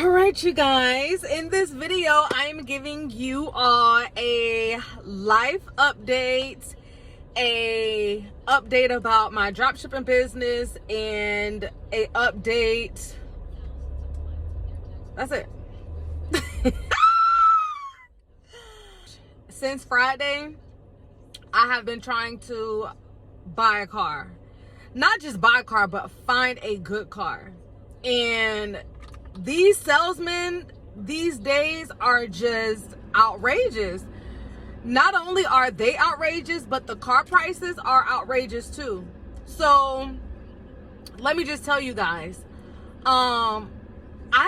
All right, you guys, in this video I'm giving you all a life update, a update about my dropshipping business, and a update. That's it. Since Friday, I have been trying to buy a car. Not just buy a car, but find a good car. And these salesmen these days are just outrageous. Not only are they outrageous, but the car prices are outrageous too. So let me just tell you guys, I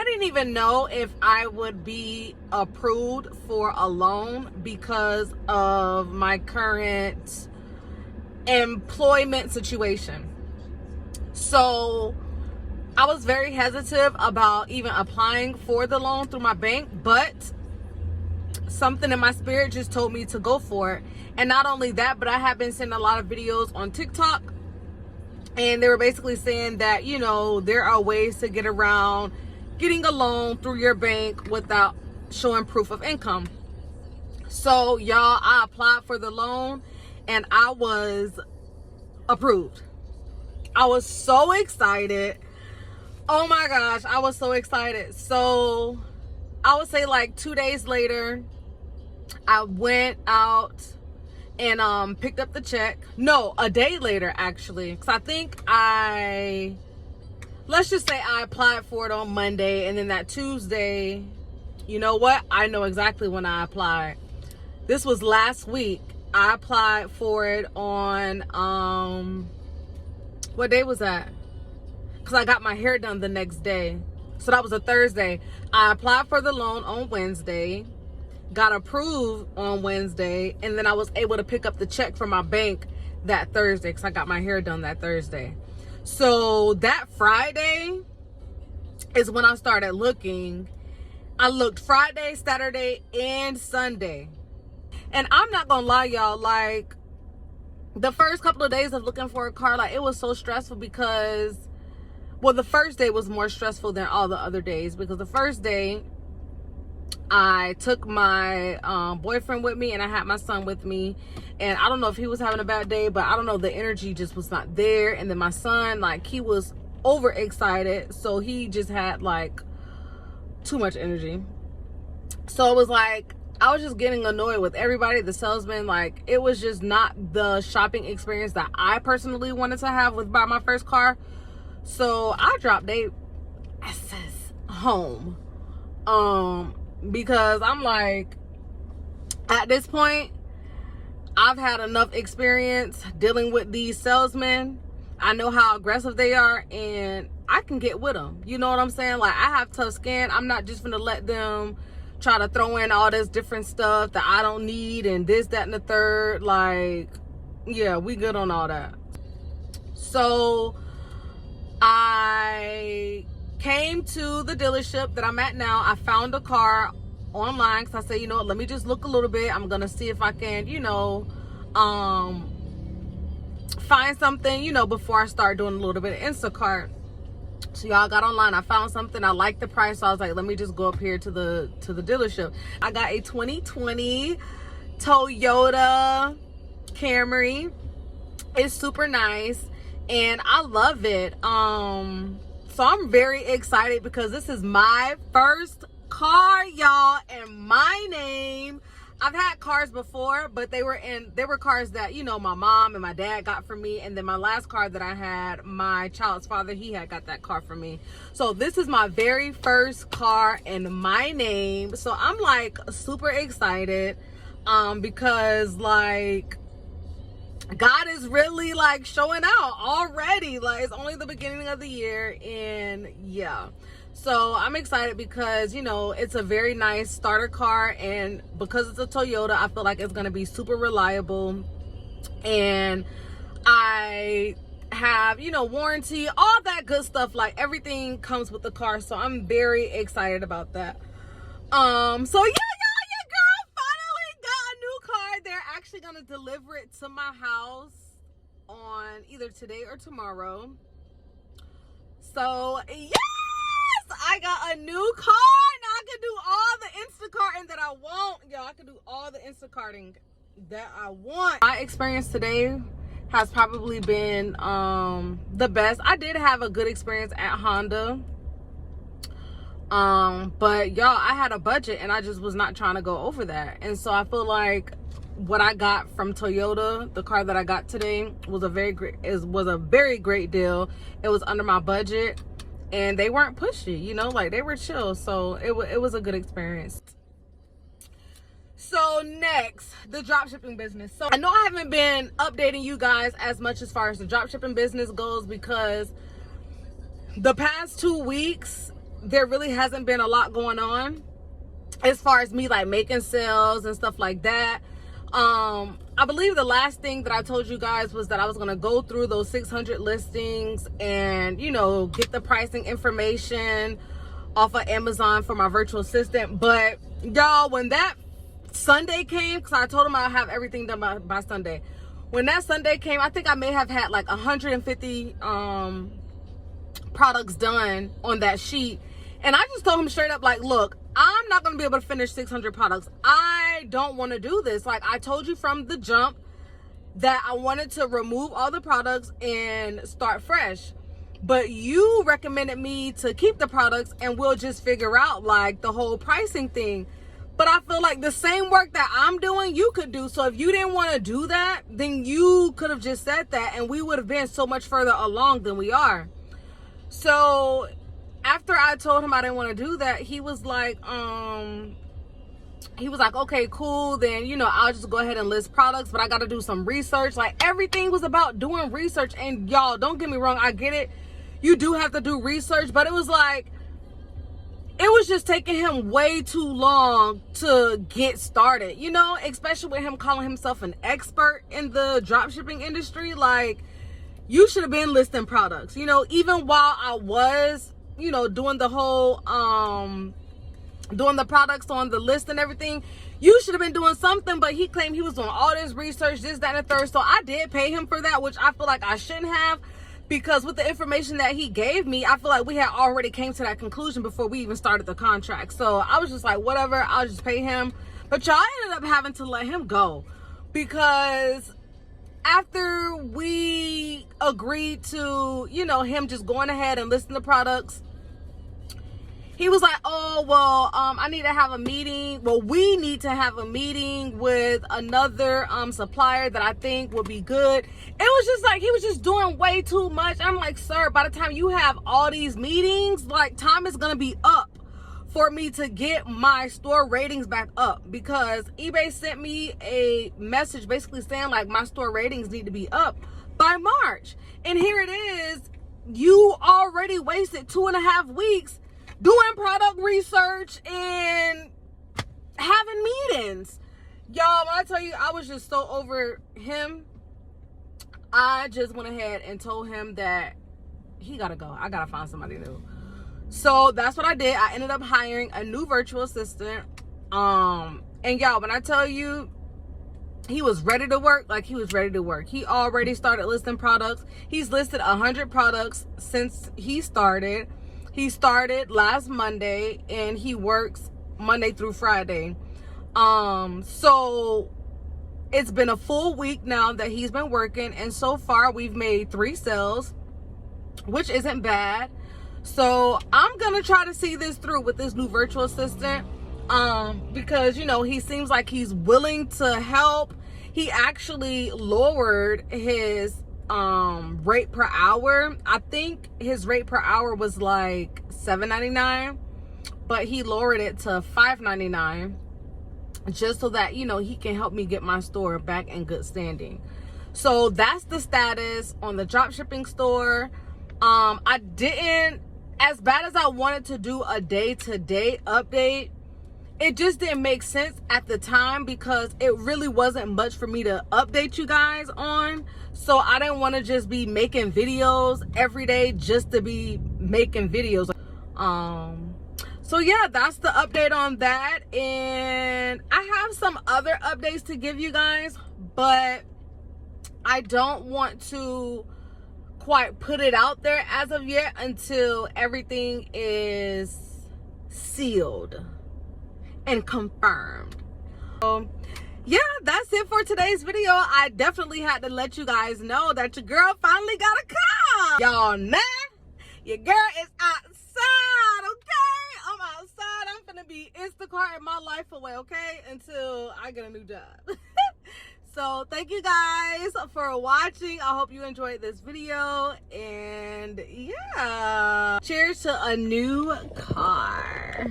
didn't even know if I would be approved for a loan because of my current employment situation. So I was very hesitant about even applying for the loan through my bank, but something in my spirit just told me to go for it. And not only that, but I have been seeing a lot of videos on TikTok, and they were basically saying that, you know, there are ways to get around getting a loan through your bank without showing proof of income. So y'all, I applied for the loan and I was approved. I was so excited. Oh my gosh, I was so excited. So I would say like 2 days later, I went out and picked up the check. No, a day later actually, because I think let's just say I applied for it on Monday, and then that Tuesday, you know what? I know exactly when I applied. This was last week. I applied for it on what day was that? Because I got my hair done the next day. So that was a Thursday. I applied for the loan on Wednesday, got approved on Wednesday, and then I was able to pick up the check from my bank that Thursday because I got my hair done that Thursday. So that Friday is when I started looking. I looked Friday, Saturday, and Sunday. And I'm not gonna lie, y'all, like the first couple of days of looking for a car, like it was so stressful because, well, the first day was more stressful than all the other days because the first day I took my boyfriend with me and I had my son with me, and I don't know if he was having a bad day, but I don't know, the energy just was not there. And then my son, like, he was overexcited, so he just had like too much energy. So it was like I was just getting annoyed with everybody, the salesman. Like, it was just not the shopping experience that I personally wanted to have with buying my first car. So I dropped their asses home. Because I'm like, at this point, I've had enough experience dealing with these salesmen. I know how aggressive they are, and I can get with them. You know what I'm saying? Like, I have tough skin. I'm not just gonna let them try to throw in all this different stuff that I don't need and this, that, and the third. Like, yeah, we good on all that. So I came to the dealership that I'm at now. I found a car online because I said, you know what, let me just look a little bit. I'm gonna see if I can, you know, find something, you know, before I start doing a little bit of Instacart. So y'all, got online, I found something, I liked the price, so I was like, let me just go up here to the dealership. I got a 2020 Toyota Camry. It's super nice and I love it. So I'm very excited because this is my first car, y'all, in my name. I've had cars before, but they were cars that, you know, my mom and my dad got for me. And then my last car that I had, my child's father, he had got that car for me. So this is my very first car in my name. So I'm like super excited because, like, God is really like showing out already. Like, it's only the beginning of the year, and yeah. So I'm excited because, you know, it's a very nice starter car, and because it's a Toyota, I feel like it's going to be super reliable. And I have, you know, warranty, all that good stuff. Like, everything comes with the car. So I'm very excited about that. So yeah, y'all, your girl finally got a new car. They're actually going to deliver it to my house on either today or tomorrow. So yes, I I got a new car. Now I can do all the Instacarting that I want. Yo, I can do all the Instacarting that I want. My experience today has probably been the best. I did have a good experience at Honda. But y'all, I had a budget and I just was not trying to go over that. And so I feel like what I got from Toyota, the car that I got today, was a very great deal. It was under my budget and they weren't pushy, you know, like they were chill. So it was a good experience. So next, the dropshipping business. So I know I haven't been updating you guys as much as far as the dropshipping business goes, because the past 2 weeks there really hasn't been a lot going on as far as me like making sales and stuff like that. I believe the last thing that I told you guys was that I was going to go through those 600 listings and, you know, get the pricing information off of Amazon for my virtual assistant. But y'all, when that Sunday came, because I told him I'll have everything done by Sunday. When that Sunday came, I think I may have had like 150 products done on that sheet. And I just told him straight up, like, look, I'm not going to be able to finish 600 products. I don't want to do this. Like, I told you from the jump that I wanted to remove all the products and start fresh. But you recommended me to keep the products and we'll just figure out like the whole pricing thing. But I feel like the same work that I'm doing, you could do. So if you didn't want to do that, then you could have just said that and we would have been so much further along than we are. So after I told him I didn't want to do that, he was like, okay, cool. Then, you know, I'll just go ahead and list products, but I got to do some research. Like, everything was about doing research. And y'all, don't get me wrong, I get it. You do have to do research, but it was like, it was just taking him way too long to get started, you know, especially with him calling himself an expert in the dropshipping industry. Like, you should have been listing products, you know, even while I was, you know, doing the whole, doing the products on the list and everything. You should have been doing something, but he claimed he was doing all this research, this, that, and the third. So I did pay him for that, which I feel like I shouldn't have, because with the information that he gave me, I feel like we had already came to that conclusion before we even started the contract. So I was just like, whatever, I'll just pay him. But y'all ended up having to let him go, because after we agreed to, you know, him just going ahead and listing the products, he was like, oh, well, I need to have a meeting. Well, we need to have a meeting with another supplier that I think would be good. It was just like, he was just doing way too much. I'm like, sir, by the time you have all these meetings, like, time is going to be up for me to get my store ratings back up, because eBay sent me a message basically saying like my store ratings need to be up by March. And here it is, you already wasted 2.5 weeks doing product research and having meetings. Y'all, when I tell you I was just so over him, I just went ahead and told him that he gotta go. I gotta find somebody new. So that's what I did. I ended up hiring a new virtual assistant. And y'all, when I tell you he was ready to work, like he was ready to work. He already started listing products. He's listed 100 products since he started. He started last Monday and he works Monday through Friday. So it's been a full week now that he's been working, and so far we've made 3 sales, which isn't bad. So I'm gonna try to see this through with this new virtual assistant, because, you know, he seems like he's willing to help. He actually lowered his rate per hour. I think his rate per hour was like $7.99, but he lowered it to $5.99 just so that, you know, he can help me get my store back in good standing. So that's the status on the dropshipping store. I didn't, as bad as I wanted to do a day-to-day update, it just didn't make sense at the time because it really wasn't much for me to update you guys on. So I didn't want to just be making videos every day just to be making videos. So yeah, that's the update on that. And I have some other updates to give you guys, but I don't want to quite put it out there as of yet until everything is sealed and confirmed. So yeah, that's it for today's video. I definitely had to let you guys know that your girl finally got a car. Y'all know your girl is outside, okay? I'm outside. I'm gonna be Instacart in my life away, okay? Until I get a new job. So thank you guys for watching. I hope you enjoyed this video. And yeah, cheers to a new car.